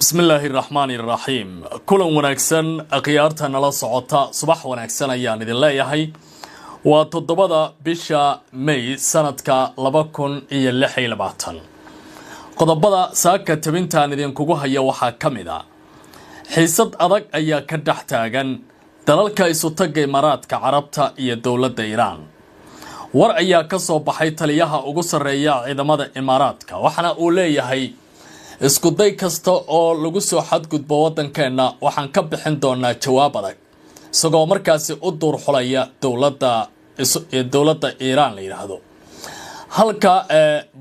بسم الله الرحمن الرحيم كل وناكسن أقيارتا نلا صعوتا صباح وناكسن أيان إذن الله يحي وتضبضا بشا مي سنتك لباكن إيا اللحي لباتن قضبضا ساكا تبنتان إذن كوكوها يوحا كاميدا حيصد أدك أيا كدحتاغن دلالكا إسوتاقي مراتك عربتا إيا دولة إيران war ayaa ka soo baxay taliyaha ugu sareeya ciidamada Imaaraadka waxana uu leeyahay isku day kasta oo lagu soo xadgudbo wadankeena waxaan ka bixin doonaa jawaab adag isagoo markaasi u duur xulaya dawladda Iiraan la yiraahdo halka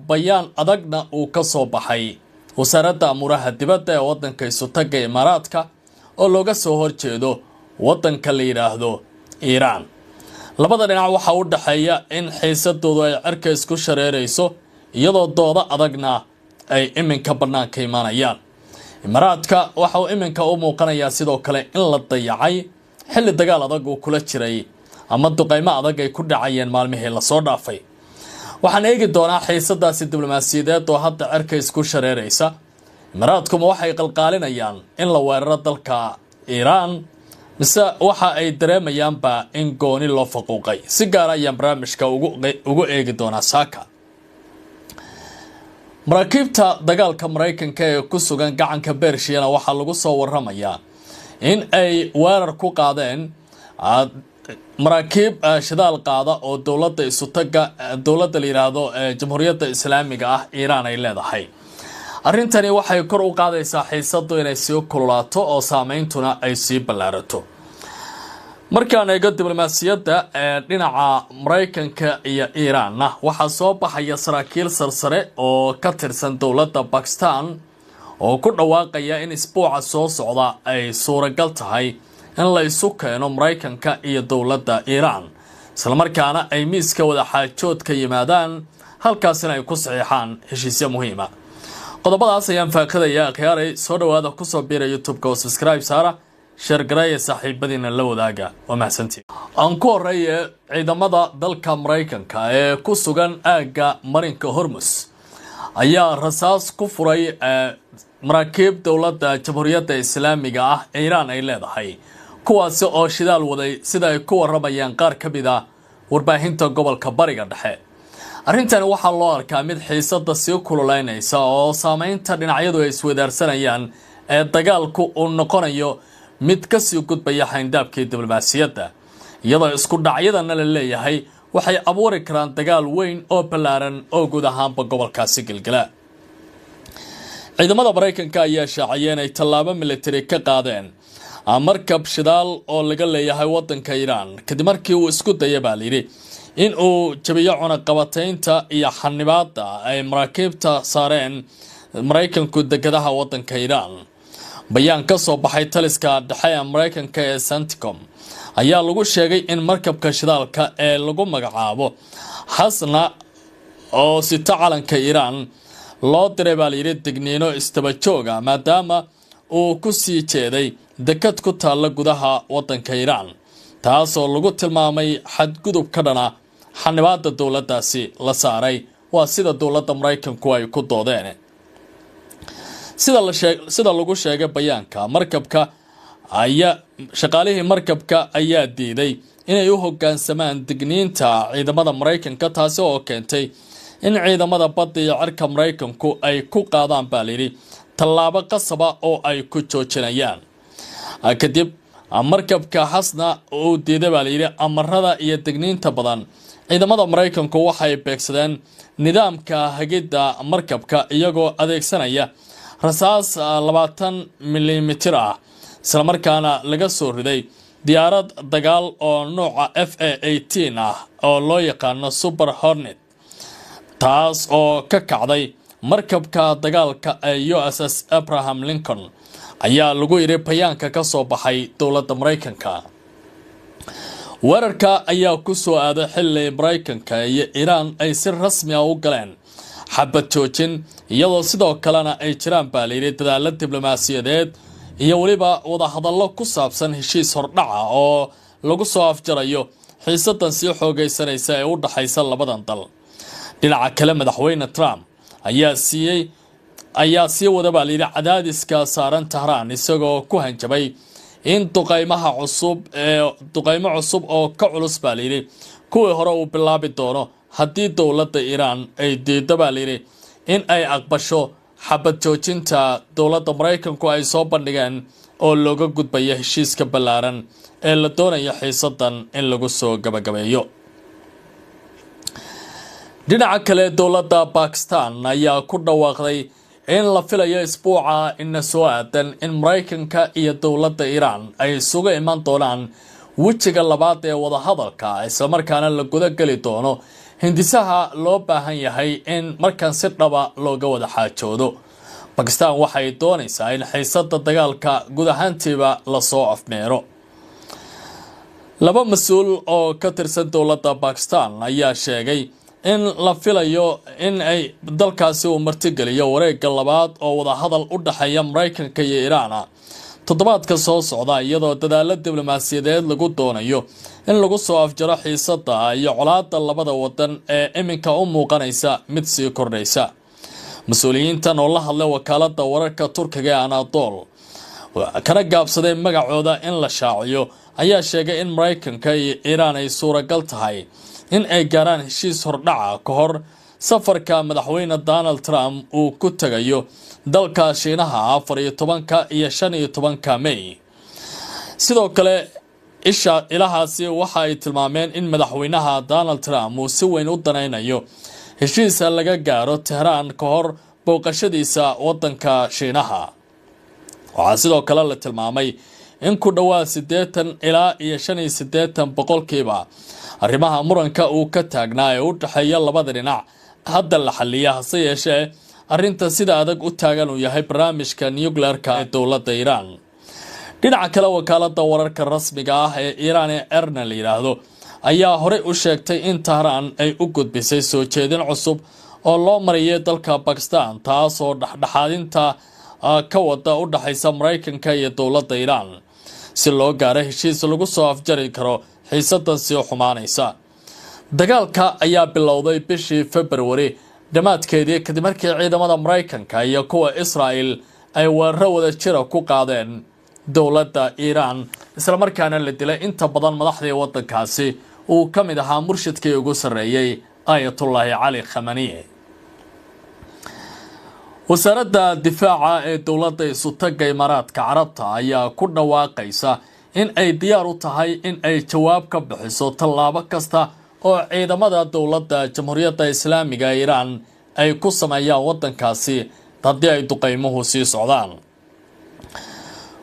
bayaan adagna uu ka soo baxay wasaaradda amuraha dibadda ee wadanka Isutaga Imaaraadka oo looga soo horjeedo wadanka la yiraahdo Iiraan labada dhinac waxa u dhaxeeya in xiisadoodu ay cirka isku shareerayso iyadoo dooda adagna ay iminka banaanka imaanayaan Imaaraadka waxa uu iminka u muuqanayaa sidoo kale in la dayacay xilli dagaal adag oo kula jiray ama duqeymo adag ay ku dhacayeen maalmihii la soo dhaafay waxaan eegi doonaa xiisadaasi diblomaasiyadeed oo hadda cirka isku shareeraysa Imaaraadku waxay qalqaalinayaan in la weeraro dalka Iiraan mise waxa ay dareemayaanba in gooni loo faquuqay si gaar ah barnaamijka ugu eegi doona saaka maraakiibta dagaalka Mareykanka ee ku sugan gacanka Bershiya waxa lagu soo waramayaa in ay weerar ku qaadeen maraakiib shidaal qaada oo dawladda Isutaga dawladda la yiraahdo Jamhuuriyadda Islaamiga ah Iiraan ay leedahay arrintani waxay kor u qaadaysaa xiisadu inay soo kululaato oo saameyntuna ay sii ballaarato markaan eego diblomaasiyadda dhinaca Mareykanka iyo Iiraan waxa soo baxaya saraakiil sarsare oo ka tirsan dawladda Pakistan oo ku dhawaaqaya in isbuuca soo socda ay suuragal tahay in la isu keeno Mareykanka iyo dawladda Iiraan isla markaana ay miiska wada xaajood ka yimaadaan halkaasina ay ku saxiixaan heshiisyo muhiim ah qodobadaas ayaan faaqadaya akhyaaray soo dhawaada ku soo biira YouTube-ka oo subscribe saara share gareeya saaxiibadiina la wadaaga waa mahadsantiin aan ku horeeyay ciidamada dalka Mareykanka ee ku sugan aaga marinka Hormuz ayaa rasaas ku furay maraakiib dawladda Jamhuuriyadda Islaamiga ah Iiraan ay leedahay kuwaas oo shidaal waday sida ay ku waramayaan qaar ka mid ah warbaahinta gobolka Bariga Dhexe arrintan waxa loo arkaa mid xiisada sii kululeynaysa oo saameynta dhinacyadu ay iswadaarsanayaan ee dagaalku uu noqonayo mid ka sii gudbaya xayndaabkii diblomaasiyadda iyadoo isku dhacyadana la leeyahay waxay abuuri karaan dagaal weyn oo ballaaran oo guud ahaanba gobolkaasi galgala ciidamada Mareykanka ayaa shaaciyeen ay tallaabo military ka qaadeen markab shidaal oo laga leeyahay wadanka Iiraan kadib markii uu isku dayay baa yiri in uu jabiyo cunaqabataynta iyo xanibaadda ay maraakiibta saareen Mareykanku degadaha wadanka Iiraan bayaan ka soo baxay taliska dhexe ee Mareykanka ee CENTCOM ayaa lagu sheegay in markabka shidaalka ee lagu magacaabo Hasna oo sita calanka Iiraan loo diray baa yiri digniino istaba jooga maadaama uu ku sii jeeday dekad ku taala gudaha wadanka Iiraan taasoo lagu tilmaamay xadgudub ka dhana xanibaadda dawladdaasi la saaray waa sida dawladda Mareykanku ay ku doodeen sida lagu sheegay bayaanka markabka ayaa shaqaalihii markabka ayaa diiday inay u hoggaansamaan digniinta ciidamada Mareykanka taasi oo keentay in ciidamada badda iyo cirka Mareykanku ay ku qaadaan baa yiri tallaabo qasaba oo ay ku joojinayaan kadib markabka Hasna oo diiday baa yiri amarada iyo digniinta badan ciidamada Mareykanku waxay beegsadeen nidaamka hagida markabka iyagoo adeegsanaya rasaas 20 mm ah isla markaana laga soo riday diyaarad dagaal oo nooca F-18 ah oo loo yaqaan Super Hornet taas oo ka kacday markabka dagaalka ee USS Abraham Lincoln ayaa lagu yiri bayaanka ka soo baxay dawladda Mareykanka weerarka ayaa ku soo aaday xilli Mareykanka iyo Iiraan ay si rasmi ah u galeen xabad joojin iyadoo sidoo kalena ay jiraan baa yiri dadaalo diblomaasiyadeed iyo waliba wada hadallo ku saabsan heshiis hordhaca oo lagu soo afjarayo xiisadan sii xoogaysanaysa ee u dhaxaysa labadan dal dhinaca kale madaxweyne Trump ayaa siiyay ayaa sii wada baa layidhi cadaadiska saaran Tahraan isagoo ku hanjabay in duqeymo cusub oo ka culus baa layidhi kuwii hore uu bilaabi doono haddii dowladda Iiraan ay diido baa layidhi in ay aqbasho xabad joojinta dowladda Mareykanku ay soo bandhigeen oo looga gudbayo heshiiska ballaaran ee la doonayo xiisadan in lagu soo gabagabeeyo. dhinaca kale dowladda Pakistan ayaa ku dhawaaqday in la filayo isbuuca in soo aadan in Mareykanka iyo dowladda Iiraan ay isugu iman doonaan wejiga labaad ee wada hadalka isla markaana la guda gali doono hindisaha loo baahan yahay in markan si dhaba looga wada xaajoodo. Pakistan waxay doonaysaa in xiisada dagaalka guud ahaantiiba la soo afmeero. laba mas'uul oo ka tirsan dowladda Pakistan ayaa sheegay in la filayo in ay dalkaasi uu martigeliyo wareegga labaad oo wada hadal u dhaxeeya Mareykanka iyo Iiraan toddobaadka soo socda iyadoo dadaalo diblomaasiyadeed lagu doonayo in lagu soo afjaro xiisada iyo colaadda labada wadan ee iminka u muuqanaysa mid sii kordhaysa. mas-uuliyiintan oo la hadlay wakaaladda wararka Turkiga ee Anadolu kana gaabsaday magacooda in la shaaciyo ayaa sheegay in Mareykanka iyo Iiraan ay suuragal tahay in ay gaaraan heshiis hordhaca ka hor safarka madaxweyne Donald Trump uu ku tagayo dalka Shiinaha 14 iyo 15 May. sidoo kale ilahaasi waxa ay tilmaameen in madaxweynaha Donald Trump uu si weyn u danaynayo heshiis laga gaaro Tehran ka hor booqashadiisa wadanka Shiinaha. waxaa sidoo kale la tilmaamay in ku dhawaad 80 ilaa 85 boqolkiiba arrimaha muranka uu ka taagnaa ee u dhaxeeya labada dhinac hadda la xalliya hase yeeshee arrinta sida adag u taagan uu yahay barnaamijka nuclearka ee dowladda Iiraan. dhinaca kale wakaaladda wararka rasmiga ah ee Iiraan ee IRNA la yiraahdo ayaa horey u sheegtay in Tahraan ay u gudbisay soo jeedin cusub oo loo mariyay dalka Pakistan taas oo dhexdhexaadinta ka wada u dhaxaysa Mareykanka iyo dowladda Iiraan si loo gaaro heshiis lagu soo afjari karo xiisadan sii xumaanaysa. dagaalka ayaa bilowday bishii February dhamaadkeedii kadib markii ciidamada Mareykanka iyo kuwa Israel ay weeraro wada jira ku qaadeen dowladda Iiraan isla markaana la dilay inta badan madaxdii wadankaasi uu ka mid ahaa murshidkii ugu sareeyay Ayatollah Ali Khamenei. wasaaradda difaaca ee dowladda Isutaga Imaaraadka Carabta ayaa ku dhawaaqaysa in ay diyaar u tahay in ay jawaab ka bixiso tallaabo kasta oo ciidamada dowladda Jamhuuriyadda Islaamiga Iiraan ay ku sameeyaan wadankaasi haddii ay duqeymuhu sii socdaan.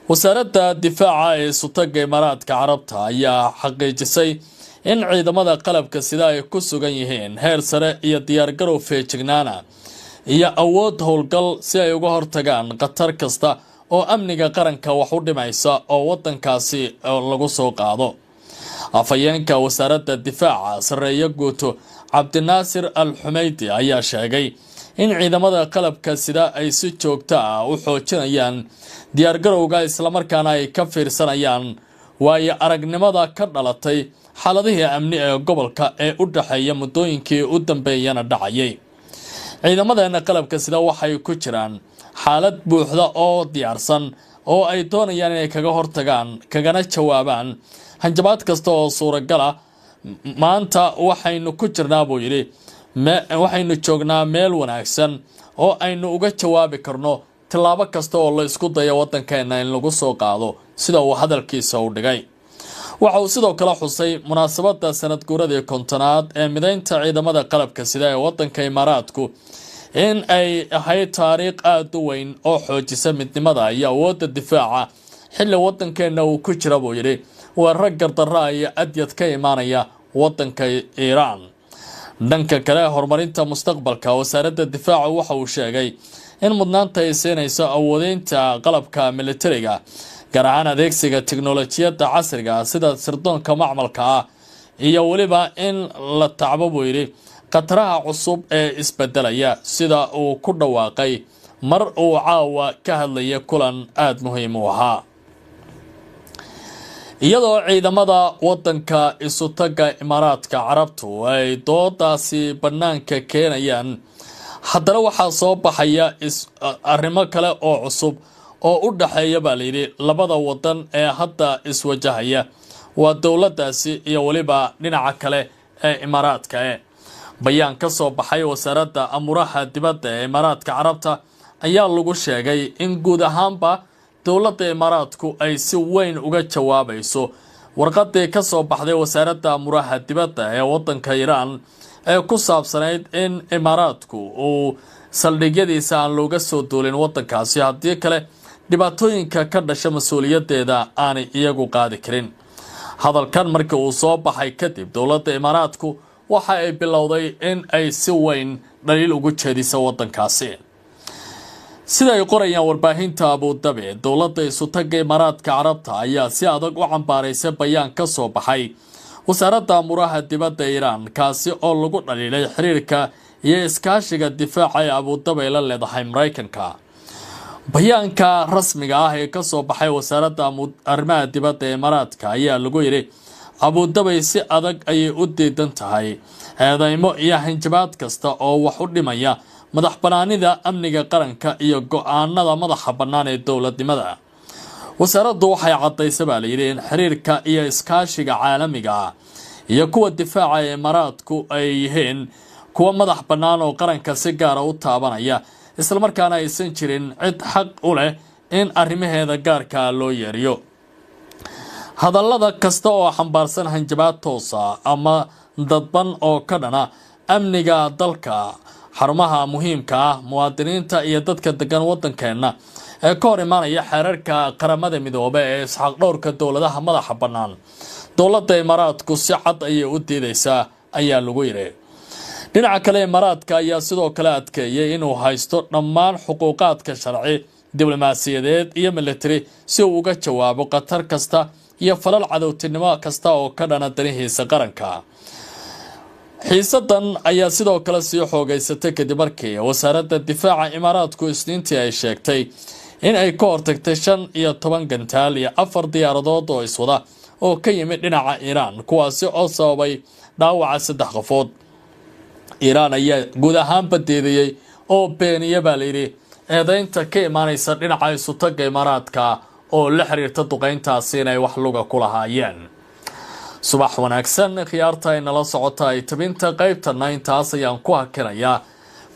wasaaradda difaaca ee Isutaga Imaaraadka Carabta ayaa xaqiijisay in ciidamada qalabka sida ay ku sugan yihiin heer sare iyo diyaar garow feejignaana iyo awood howlgal si ay uga hortagaan khatar kasta oo amniga qaranka wax u dhimaysa oo wadankaasi lagu soo qaado. afhayeenka wasaaradda difaaca sareeya guuto Cabdinaasir Al-Xumaydi ayaa sheegay in ciidamada qalabka sida ay si joogto ah u xoojinayaan diyaar garowga isla markaana ay ka fiirsanayaan waayo aragnimada ka dhalatay xaaladihii amni ee gobolka ee u dhaxeeya muddooyinkii u dambeeyana dhacayay. ciidamadeena qalabka sida waxay ku jiraan xaalad buuxda oo diyaarsan oo ay doonayaan inay kaga hortagaan kagana jawaabaan hanjabaad kasta oo suuragal ah. maanta waxaynu ku jirnaa buu yidhi waxaynu joognaa meel wanaagsan oo aynu uga jawaabi karno tilaabo kasta oo la isku dayo wadankeena in lagu soo qaado sida uu hadalkiisa u dhigay. waxa uu sidoo kale xusay munaasabada sanad guuradii 50aad ee mideynta ciidamada qalabka sida ee wadanka Imaaraadku in ay ahayd taariikh aad u weyn oo xoojisa midnimada iyo awoodda difaaca xilli wadankeena uu ku jira buu yidhi weerar gardarro iyo adyad ka imaanaya wadanka Iiraan. dhanka kale horumarinta mustaqbalka wasaaradda difaaca waxa uu sheegay in mudnaanta ay siinayso awoodeynta qalabka militariga gaar ahaan adeegsiga tiknoolajiyadda casriga sida sirdoonka macmalka ah iyo waliba in la tacbo buu yidhi qataraha cusub ee isbedelaya sida uu ku dhawaaqay mar uu caawa ka hadlaya kulan aad muhiim u ahaa. iyadoo ciidamada wadanka Isutaga Imaaraadka Carabtu ay doodaasi banaanka keenayaan haddana waxaa soo baxaya arrimo kale oo cusub oo u dhaxeeya baa layidhi labada wadan ee hadda iswajahaya waa dowladdaasi iyo weliba dhinaca kale ee imaaraadka bayaan ka soo baxay wasaaradda amuraha dibadda ee imaaraadka carabta ayaa lagu sheegay in guud ahaanba dowladda imaaraadku ay si weyn uga jawaabayso warqadii ka soo baxday wasaaradda amuraha dibadda ee wadanka Iran ee ku saabsanayd in imaaraadku uu saldhigyadiisa aan looga soo duulin wadankaasi haddii kale dhibaatooyinka ka dhasha mas-uuliyadeeda aanay iyagu qaadi karin. hadalkan markii uu soo baxay kadib dowladda imaaraadku waxa ay bilowday in ay si weyn dhaliil ugu jeediso wadankaasi. sida ay qorayaan warbaahinta Abu Dhabi dowladda isutaga imaaraadka carabta ayaa si adag u cambaaraysay bayaan ka soo baxay wasaaradda amuraha dibadda Iran kaasi oo lagu dhaliilay xiriirka iyo iskaashiga difaaca ee Abu Dhabi la leedahay Mareykanka. bayaanka rasmiga ah ee ka soo baxay wasaaradda arrimaha dibadda ee imaaraadka ayaa lagu yiri Abu Dhabi si adag ayay u diidan tahay eedeymo iyo hanjabaad kasta oo wax u dhimaya madax banaanida amniga qaranka iyo go'aanada madaxa bannaan ee dowladnimada. wasaaraddu waxay cadaysay baa layidhi in xiriirka iyo iskaashiga caalamiga iyo kuwa difaaca ee imaaraadku ay yihiin kuwa madax bannaan oo qaranka si gaar ah u taabanaya isla markaana aysan jirin cid xaq u leh in arrimaheeda gaarka loo yeeriyo. hadallada kasta oo xambaarsan hanjabaad toos ah ama dadban oo ka dhana amniga dalka xarumaha muhiimka ah muwaadiniinta iyo dadka degan wadankeena ee ka hor imaanaya xeerarka qaramada midoobay ee isxaq dhowrka dowladaha madaxa bannaan dowladda imaaraadku si cad ayay u diidaysaa ayaa lagu yiri. dhinaca kale imaaraadka ayaa sidoo kale adkeeyay inuu haysto dhammaan xuquuqaadka sharci diblomaasiyadeed iyo military si uu uga jawaabo qatar kasta iyo falal cadowtinimo kasta oo ka dhana danihiisa qaranka. xiisadan ayaa sidoo kale sii xoogaysatay kadib markii wasaaradda difaaca imaaraadku isniintii ay sheegtay in ay ka hortagtay 15 gantaal iyo 4 diyaaradood oo iswada oo ka yimid dhinaca Iran kuwaasi oo sababay dhaawaca 3 qofood. Iran ayaa guud ahaan badeediyay oo beeniyay baa layidhi eedaynta ka imaanaysa dhinaca isutaga imaaraadka oo la xiriirta duqeyntaasi inay wax luga ku lahaayeen. subax wanaagsan khiyaarta ay nala socota ay tabinta qaybtana intaas ayaan ku hakinayaa.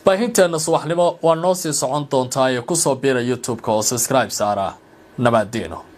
baahinteena subaxnimo waa noo sii socon doontaa ee ku soo biira YouTube-ka oo subscribe saara. nabadgeno.